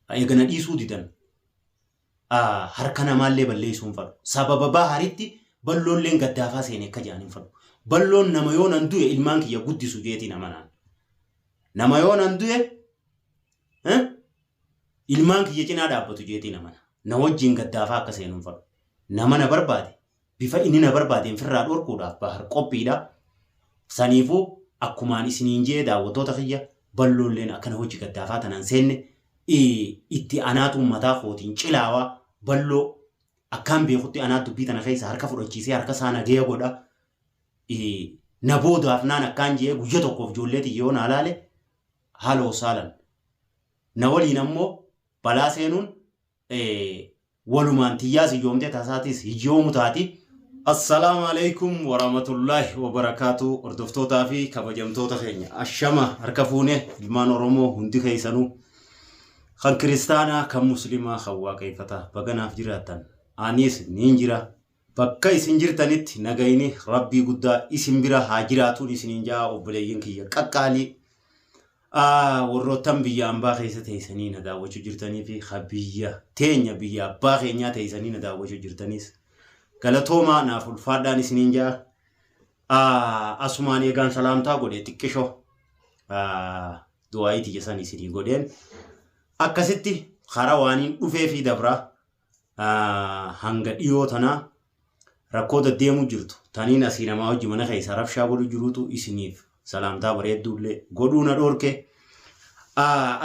eegana dhiisuu didan harka namaallee balleessuun fadhu sababa baaharitti balloolleen gaddaafaa seenee akka jaaniin fadhu balloon nama yoo nan du'e ilmaan kiyya guddisu jeetii nama yoo nan du'e ilmaan kiyya cinaa dhaabbatu jeetii na wajjin gaddaafaa akka seenuun fadhu nama na barbaade bifa inni na barbaadeen firraa dhorkuudhaaf bahar qophiidha saniifuu akkumaan isiniin jee daawwattoota kiyya balloolleen akkana hojii gaddaafaa tanan seenne itti anaatuun mataa kootiin cilaawaa balloo akkaan beekutti anaat dubbii tana keessa harka fudhachiisee harka isaa nagaya godha na boodaaf naan akkaan jee guyya tokkoof ijoolleeti yoo na laale haaloo saalan na waliin ammoo balaa seenuun walumaan tiyyaas ijoomtee tasaatis hijoomu taati. Assalamu alaikum warahmatullahi wabarakatuh. Hordoftoota fi kabajamtoota keenya ashama harka fuune ilmaan Oromoo hundi keessanuu kan kiristaanaa kan muslimaa kan waaqeffata baganaaf jiraatan anis niin jira bakka isin jirtanitti nagayni rabbii guddaa isin bira haa jiraatuun isiniin jaa obboleeyyin kiyya qaqqaalii warroottan biyya ambaa keessa teessanii na daawwachuu jirtanii fi biyya teenya biyya abbaa keenyaa teessanii na daawwachuu jirtanis galatooma naaf ulfaadhaan isiniin jaa asumaan eegaan salaamtaa godhe xiqqisho du'aayitii jesan isinii godheen akkasitti karaa waaniin dhufee fi dabra hanga dhiyoo tanaa rakkoo deddeemuu jirtu taniin asii namaa hojii mana keessa rabshaa godhu jiruutu isiniif salaamtaa bareedduullee godhuu na dhorke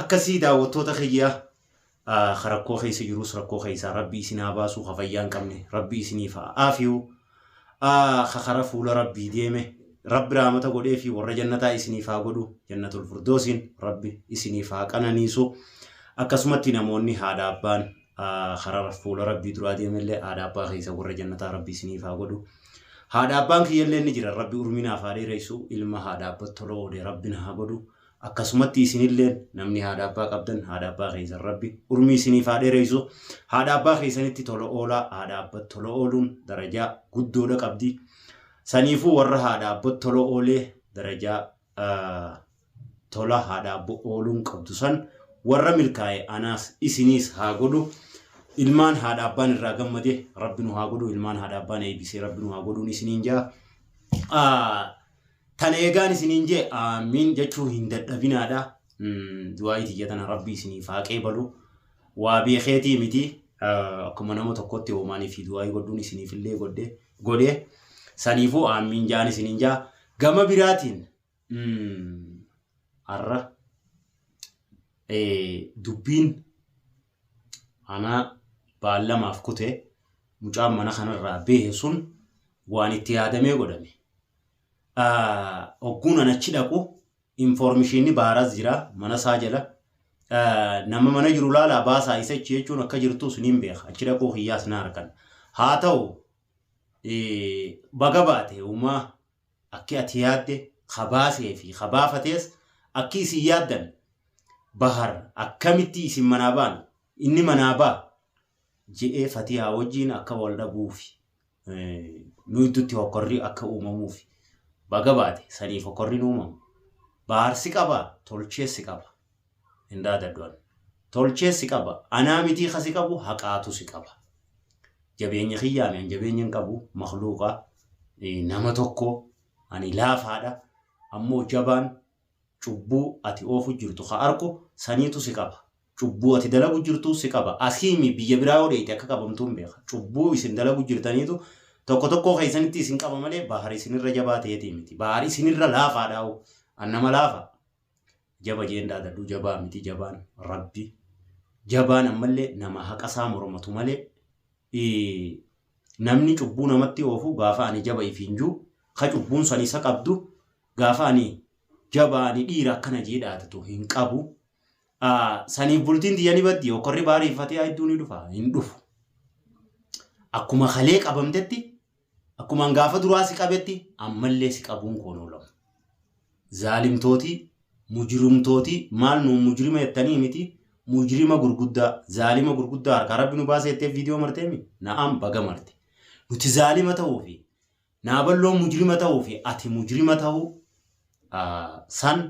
akkasii daawwattoota kiyya rakkoo keessa jirus rakkoo keessa rabbii isin haa baasuu hafayyaan qabne rabbii isiniif aafiyu kakara fuula rabbii deeme rabbi raamata godhee fi warra jannataa isiniif haa godhu jannatul firdoosin rabbi isiniif haa qananiisu akkasumatti namoonni haadha abbaan karaa fuula rabbii duraa deemellee haadha abbaa keessa warra jannataa rabbii isiniif haa godhu haadha abbaan kiyyallee ni jira rabbi urminaaf haa dheeressu ilma haadha abbaa tola oole rabbi na haa godhu akkasumatti isinillee namni haadha abbaa qabdan haadha abbaa keessa rabbi urmii isiniif haa dheeressu haadha abbaa keessanitti tola oolaa haadha abbaa tola ooluun darajaa guddoodha qabdi saniifuu warra haadha abbaa tola oolee darajaa tola haadha abbaa ooluun qabdu san warra milkaa'e anaas isiniis haa godhu ilmaan haadha abbaan irraa gammade rabbi nu haa godhu ilmaan haadha abbaan eebbisee rabbi nu haa godhuun isiniin jaa tan eegaan isiniin jee amiin jechuu hin dadhabinaadha du'aayitii jetana rabbi isiniif haa qeebalu waa beekeetii miti akkuma nama tokkotti hoomaanii fi du'aayii godhuun isiniif illee godhee saniifuu amiin jaan isiniin jaa gama biraatiin har'a dubbiin ana baallamaaf kute mucaan mana kanarraa behe sun waan itti yaadamee godhame ogguun anachi dhaqu informationni baaras jira mana isaa jala nama mana jiru laalaa baasaa isa jechuun akka jirtu suniin beeka achi dhaquu hiyyaas na harkan haa ta'u baga baate uumaa akki ati yaadde kabaasee fi kabaafatees akki isin yaaddan bahar akkamitti isin manaa baan inni manaa baa je'ee fatihaa wajjiin akka wal dhabuufi nu iddutti hokkorri akka uumamuufi baga baate saniif hokkorri uumamu baharsi qaba tolcheessi qaba hindaa dadduan tolcheessi qaba anaa mitii kasi qabu haqaatu si qaba jabeenya kiyyaameen jabeenyan qabu makhluuqa nama tokko ani laafaadha ammoo jabaan cubbuu ati oofu jirtu ka arku saniitu si qaba cubbuu ati dalagu jirtu si qaba asiimi biyya biraa odeeyte akka qabamtuun beeka cubbuu isin dalagu jirtaniitu tokko keessanitti isin qaba malee bahari isinirra jabaa ta'eetii miti bahari isinirra laafaadhaa'u annama laafa jaba jeendaa daddu jabaa miti jabaan rabbi jabaan ammallee nama haqasaa mormatu malee namni cubbuu namatti oofu gaafa ani jaba ifiinjuu ka cubbuun san isa qabdu gaafa ani jabaani dhiira akkana jedhaatu hin qabu saniif bultiin diyyani baddi hokkorri baariifatee hedduun dhufa hin dhufu akkuma kalee qabamtetti akkuma gaafa duraa si qabetti ammallee si qabuun koonolamu zaalimtooti mujrimtooti maal nu mujrima jettanii miti mujrima gurguddaa zaalima gurguddaa harka rabbi nu baasee jettee viidiyoo marteemi na'am baga marte nuti zaalima ta'uu fi naaballoo mujrima ta'uu fi ati mujrima ta'uu san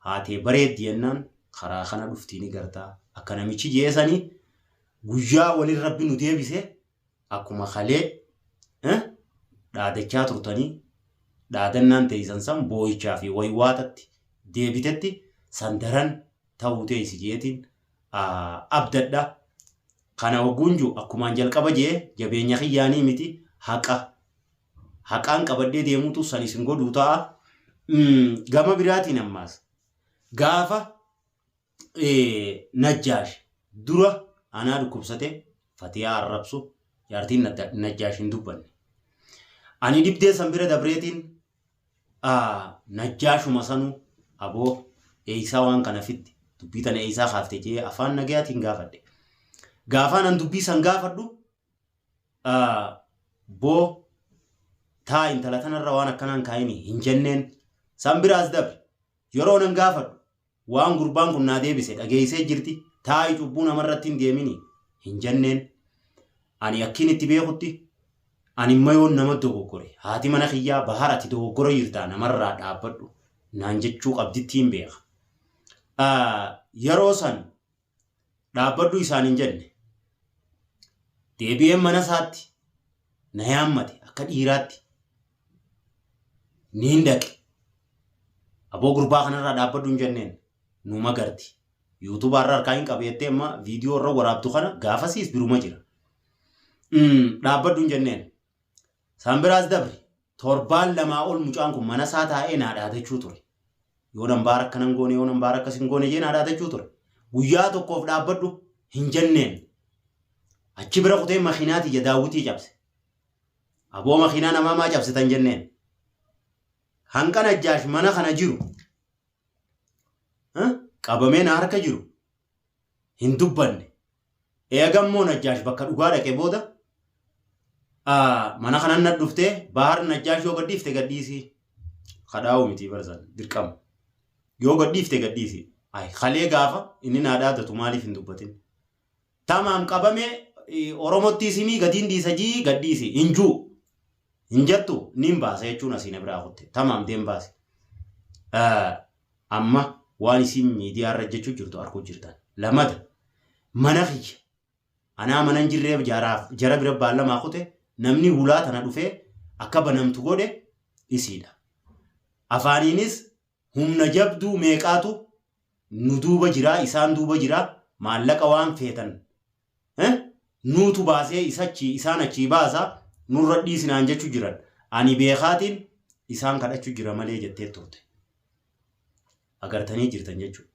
haatee bareeddi yennaan karaa kana dhuftini gartaa akka namichi jeesanii guyyaa walin rabbi nu deebise akkuma kalee dhaadachaa turtanii dhaadannaan teessan san boo'ichaa fi waywaatatti deebitetti sandaran ta'uu teessi jeetiin abdadha kana wagunju akkumaan jalqaba jee jabeenya kiyyaanii miti haqaan qabadhee deemuutu san isin godhuu ta'a gama biraatiin ammaas gaafa Najjaash dura anaa dhukkubsate Fatiyaa arrabsu jaartiin Najjaash hin dubbanne ani dibdee san bira dabreetiin Najjaashuma sanuu aboo eeysaa waan kana fitti dubbii tana eeysaa kaaftee jee afaan nagayaatiin gaafadhe gaafaan an dubbii san gaafadhu boo taa intala tanarra waan akkanaan kaayini hin jenneen san biraas dabre yeroo nan gaafadhu waan gurbaan kun naa deebise dhageessee jirti taa'i cubbuu namarratti hin deemini hin jenneen ani akkin itti beekutti ani mayoon nama dogoggore haati mana kiyyaa bahar ati dogoggora jirtaa namarraa dhaabbadhu naan jechuu qabditti hin beeka yeroo san dhaabbadhu isaan hin jenne deebi'een mana isaatti na yaammate akka dhiiraatti ni hin dhaqe aboo gurbaa kanarraa dhaabbadhu hin jenneen nu magarti YouTube irra harkaa hin qabeettee amma viidiyoo irra waraabtu kana gaafasiis biruma jira dhaabbadhu hin jenneen san biraas dabre torbaan lamaa ol mucaan kun mana isaa taa'ee naa dhaadachuu ture yoo nan baara akkanan goone yoo nan baara akkas hin goone jee naa dhaadachuu ture guyyaa tokkoof dhaabbadhu hin jenneen achi bira kutee makiinaati ija daawwitii cabse aboo makiinaa namaa maa cabsitan jenneen hanga Najjaash mana kana jiru qabamee na harka jiru hin dubbanne eegammoo Najjaash bakka dhugaa dhaqe booda mana kanan na dhuftee bahar Najjaash yoo gadhiifte gadhiisi kadhaa'u miti barsan dirqama yoo gadhiifte gadhiisi ay kalee gaafa inni naa dhaadatu maaliif hin dubbatin tamaam qabamee Oromotti isimii gatiin diisajii gadhiisi hinjuu hin jettu nin baasa jechuun asiin biraa kutte tamaam deem baase amma waan isin miidiyaa irra jechuu jirtu arkuu jirtan lamada mana kiyya anaa manan jirreef jara bira baallamaa kute namni hulaa tana dhufee akka banamtu godhe isiidha afaaniinis humna jabduu meeqaatu nu duuba jiraa isaan duuba jiraa maallaqa waan feetan nuutu baasee isaan achii baasaa nurra dhiisinaan jechuu jiran ani beekaatiin isaan kadhachuu jira malee jettee turte agartanii jirtan jechuudha.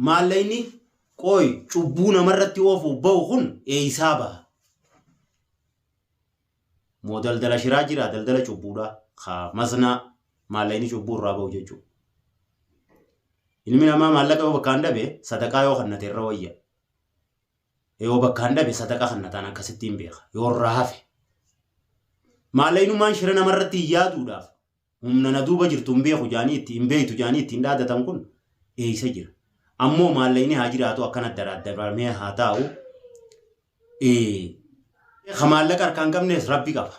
Maallayni qooy cubbuu namarratti oofuuf ba'u kun eeysaa baha. Moo daldala shiraa jira daldala cubbuudha masnaa maallayni cubbuu irraa ba'u jechuudha. Ilmi namaa maallaqa yoo bakkaan dhabe sadaqaa yoo kannate irra wayya. Yoo bakkaan dhabe sadaqaa kannataan akkasittiin beeka yoo irraa hafe. Maallaynumaan shira namarratti yaaduudhaaf humna na duuba jirtu hin beeku jaanii ittiin beeytu jaanii ittiin dhaadatan kun eeysa jira. Ammoo maallayni haa jiraatu akkana daraddaramee haa taa'u. Maallaqa harkaan qabnes rabbi qaba.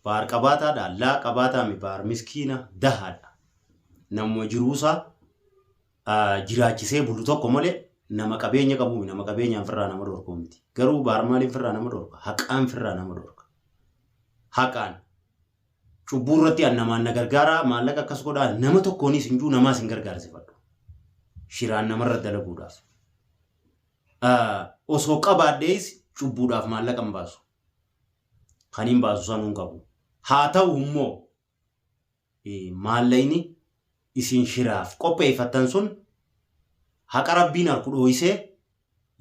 Baar qabaataadha laa qabaataa mi baar miskiina dahaadha. Namuma jiruusaa jiraachisee bulu tokko malee nama qabeenya qabu nama qabeenyaan firraa nama dhorku miti. Garuu baar maaliin firraa nama dhorka? Haqaan firraa nama dhorka. Haqaan cubbuu irratti annamaan na gargaara maallaqa akkas godhaa nama tokkoonis hinjuu namaas hin gargaarsifadhu. Shiraan namarra dalaguudhaaf. Osoo qabaadhees cubbuudhaaf maallaqa hin baasu. Kan hin baasu sanuun qabu. Haa ta'u immoo maallayni isin shiraaf qopheeffattan sun haqa rabbiin harku dhooysee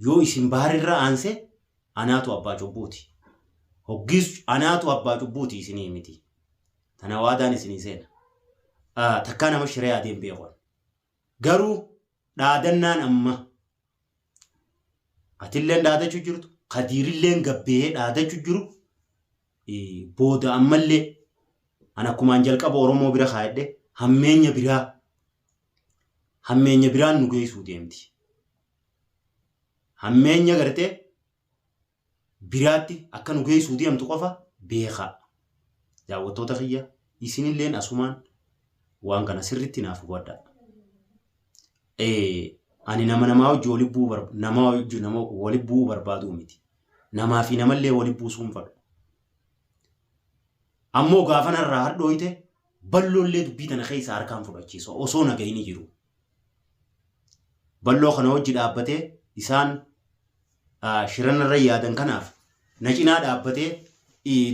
yoo isin baarirra aanse anaatu abbaa cubbuuti. Hoggis anaatu abbaa cubbuuti isinii miti. Tana waadaan isinii seena. Takkaa nama shiree adeem beekon. Garuu dhaadannaan amma atilleen dhaadachuu jirtu kadiirilleen gabbee dhaadachuu jiru booda ammallee an akkumaan jalqaba Oromoo bira kaayadhe hammeenya biraan nu geessuu deemti. Hammeenya gartee biraatti akka nu geessuu deemtu qofa beekaa. Daawwattoota kiyya isinilleen asumaan waan kana sirriitti naaf hubadhaa. ani nama waliin bu'uu barbaadu miti. Namaa fi namallee waliin buusuun fadhu. Ammoo gaafa narraa hadhooyte balloollee dubbii tana keessa harkaan fudhachiisa osoo nagayni jiru. Balloo kana hojii dhaabbatee isaan shiranarra yaadan kanaaf na cinaa dhaabbatee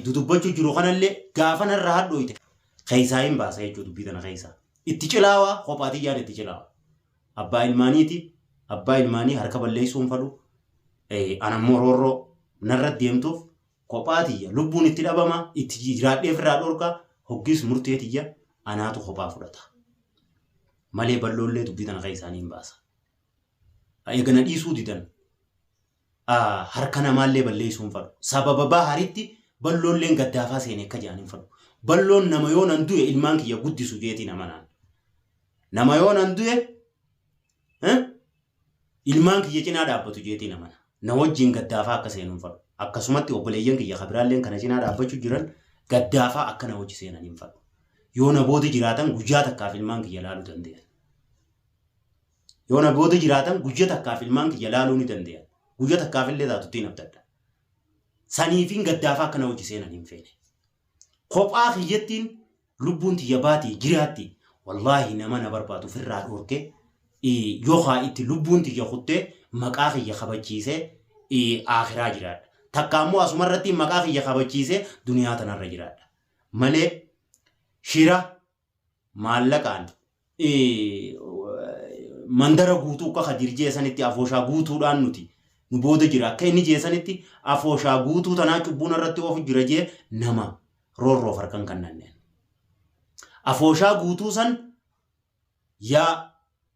dudubbachuu jiru kanallee gaafa narraa hadhooyte keessaa hin baasa jechuudha dubbii tana keessaa. Itti cilaawaa kophaatii yaada itti cilaawaa. Abbaa ilmaanii harka balleessuun fadhu. Anammoo roorroo narra deemtuuf kophaatiyya lubbuun itti dhabama itti jiraadhee ofirraa dhorka hoggis murteetiyya anaatu kophaa fudhata. Malee balloollee dubbii tana keessaa hin baasa. Eegana dhiisuu didan harka namaallee balleessuun fadhu. Sababa baharitti balloolleen gaddaafaa seenee akka jedhan hin fadhu. Balloon nama yoo nan du'e ilmaan kiyya guddisu jeetii nama naan. Nama yoo nan du'e ilmaan kiyya cinaa dhaabbatu jeetii nama naan. Na wajjin gaddaafaa akka seenuun fadhu. Akkasumatti obboleeyyan kiyya kabiraalleen kana cinaa dhaabbachuu jiran gaddaafaa akka na wajji seenan hin fadhu. Yoo na booda jiraatan guyyaa takkaaf ilmaan kiyya laaluu danda'an. Yoo na booda jiraatan guyyaa takkaaf ilmaan kiyya laaluu ni danda'an. Guyyaa takkaaf illee taatuttiin abdadda. Saniifiin gaddaafaa akka na wajji seenan hin feene. Kophaa kiyyattiin lubbuun tiyya baatii jiraatti wallaahi nama na barbaadu ofirraa dhorkee yookaan itti lubbuun tiyya kuttee maqaa kiyya kabachiisee akhiraa jiraadha. Takka ammoo asumarratti maqaa kiyya kabachiisee duniyaa tanarra jiraadha. Malee shira maallaqaan mandara guutuu akka Kadir jeesanitti afooshaa guutuudhaan nuti nu booda jira. Akka inni jeesanitti afooshaa guutuu tanaa cubbuun irratti oofu jira jee nama roorroof harkan kannanneen. Afooshaa guutuu san yaa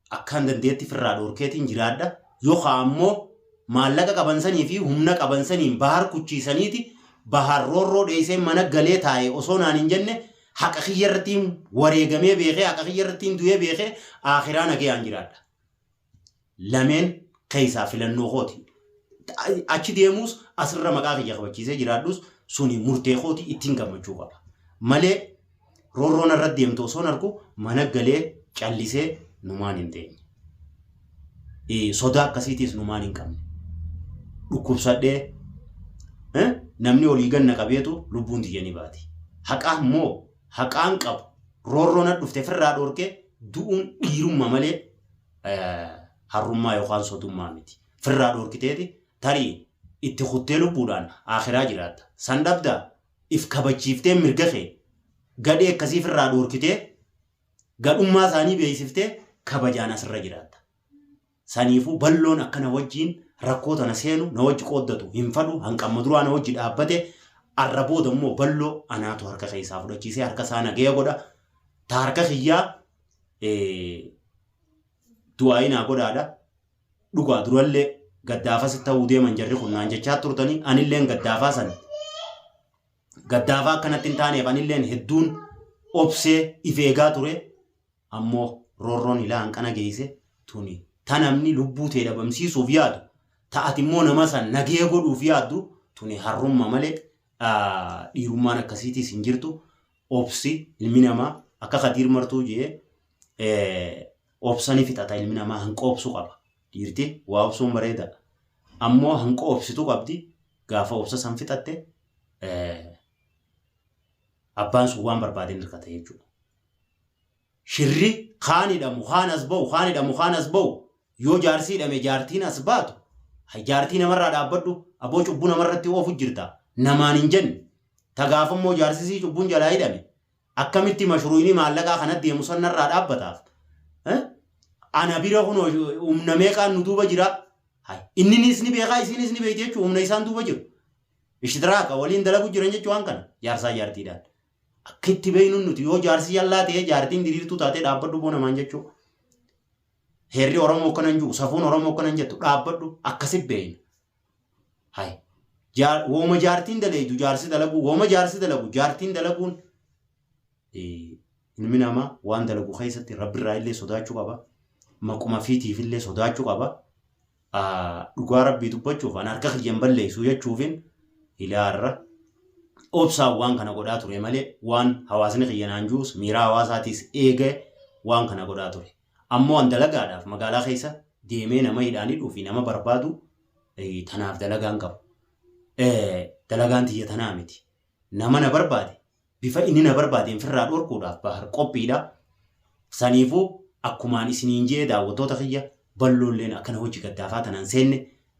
akkaan dandeetti firraa dhorkeetiin jiraadha. Yookaan ammoo maallaqa qabansanii fi humna qabansaniin bahar kuchiisaniiti bahar roorroo dheessee mana galee taa'e osoo naan hin jenne haqa kiyyarrattiin wareegamee beekee haqa kiyyarrattiin du'ee beekee akhiraa nagayaan jiraadha. Lameen keessaa filannoo kooti. Achi deemuus asirra maqaa kiyya kabachiisee jiraadhus suni murtee kooti ittiin gammachuu qaba. Malee roorroon irratti deemtu osoo argu mana galee callisee numaan hin teenye. Sodaa akkasiitiis numaan hin qabne. Dhukkubsadhee namni olii ganna qabeetu lubbuun tiyya ni baati. Haqaa immoo haqaan qabu roorroon dhufte firraa dhorkee du'uun dhiirummaa malee harrummaa yookaan sotummaa miti. Firraa dhorkiteeti tarii itti kuttee lubbuudhaan akhiraa jiraatta. San dhabdaa if kabachiiftee mirga kee gadhee akkasii firraa dhorkitee gadhummaa isaanii beeksiftee kabajaan asirra jiraatta. Saniifuu balloon akka na wajjiin rakkoo tana seenu na wajji qooddatu hin fadhu hanqamma duraa na wajji dhaabbate arra booda immoo balloo anaatu harka keessaa fudhachiisee harka isaa nagaya godha. Ta harka kiyyaa du'aayinaa godhaadha. Dhugaa durallee gaddaafas ta'uu deeman jarri kun naan jechaa turtanii anilleen gaddaafaa san gaddaafaa akkanatti hin taaneef anilleen hedduun obsee if eegaa ture. Ammoo roorroon ilaa hanqana geesse tuni. Ta namni lubbuu ta'e dhabamsiisuuf yaadu ta'ati immoo nama san nagee godhuuf yaaddu tuni harrummaa malee dhiirummaan akkasiitis hin jirtu. Obsi ilmi namaa akka Kadir martuu jee obsanii fixata ilmi namaa hanqa obsuu qaba. Dhiirti waa obsuun bareedaadha. Ammoo hanqa obsituu qabdi gaafa obsa san fixatte abbaan sun waan barbaadeen hirkata jechuudha. Shirri kaanidhamu kaan as ba'u kaanidhamu kaan as ba'u yoo jaarsii hidhame jaartiin as baatu jaartii namarraa dhaabbadhu aboo cubbuu namarratti oofu jirta namaan hin jenne tagaafammoo jaarsisii cubbuun jalaa hidhame akkamitti mashruuyini maallaqaa kanatti deemu sannarraa dhaabbataaf ana bira kun humna meeqaan nu duuba jira inninis ni beekaa isinis ni beekti jechuun humna isaan duuba jiru ishtiraaka waliin dalagu jiran jechuu waan kana jaarsaa jaartiidhaan akka itti beeynuun nuti yoo jaarsii yallaa ta'ee jaartiin diriirtuu taatee dhaabbadhu boo namaan jechuu herri Oromoo akkanan jiru safuun Oromoo akkanan jettu dhaabbadhu akkasitti beeyna. Wooma jaartiin daleetu jaarsi dalagu wooma jaarsi dalagu jaartiin dalaguun ilmi namaa waan dalagu keessatti rabbirraa illee sodaachuu qaba. Maquma fiitiif illee sodaachuu qaba. Dhugaa rabbii dubbachuuf an harka kiyyan balleessu jechuufin ilaarra obsaan waan kana godhaa ture malee waan hawaasni kiyyanaan juus miiraa hawaasaatiis eegee waan kana godhaa ture. ammoo an dalagaadhaaf magaalaa keessa deemee nama hidhaanii dhufi nama barbaadu tanaaf dalagaan qabu. Dalagaan tiyya tanaa miti. Nama na barbaade bifa inni na barbaadeen firraa dhorkuudhaaf bahar qophiidha. Saniifuu akkumaan isiniin jee daawwattoota kiyya balloolleen akkana hojii gaddaafaa tanaan seenne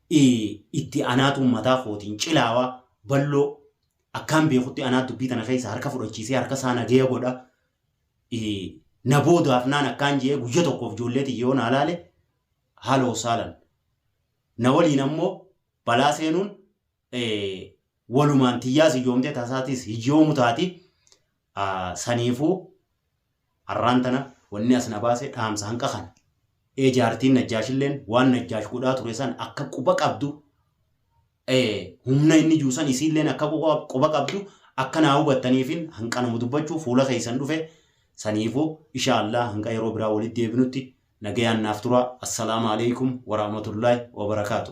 itti anaatu mataa kootiin cilaawaa balloo akkaan beekutti anaa dubbii tana keessa harka fudhachiisee harka isaa nagaya godha. Na boodaaf naan akkaan jee guyya tokkoof ijoollee tiyyoo naa laale haaloo saalan. Na waliin ammoo balaa seenuun walumaan tiyyaas ijoomtee tasaatis hijiyoomu taati. Saniifuu har'aan tana wanni as na baase dhaamsa hanqa kana. Jaartiin Najjaashilleen waan Najjaash godhaa ture san akka quba qabdu humna inni juusan isiilleen akka quba qabdu akka naa hubattaniifin hanqanuma dubbachuu fuula keessan dhufe. Saniifuu inshaallah hanqa yeroo biraa walitti deebinutti nagayaan naaf tura. Assalaamu alaikum warahmatullahi wabarakaatu.